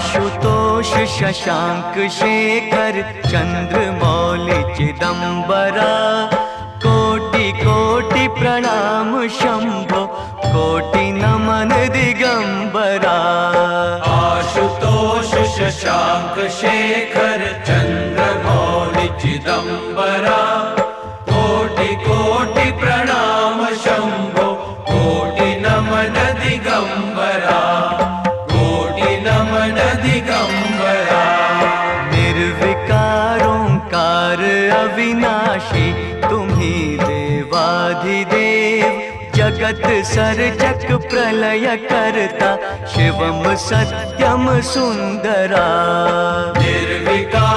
आशुतोष शशांक शेखर चंद्रमौलि चिदंबरा, कोटि कोटि प्रणाम शंभो, कोटि नमन दिगंबरा। आशुतोष शशांक शेखर चंद्रमौलि चिदंबरा, कोटि कोटि प्रणाम शंभो, कोटि नमन दिगंबरा, कोटि नमन दिगंबरा। निर्विकार ओंकार अविनाशी, तुम्ही देवाधिदेव, जगत सर्जक प्रलय करता, शिवम सत्यम सुंदरा। निर्विकार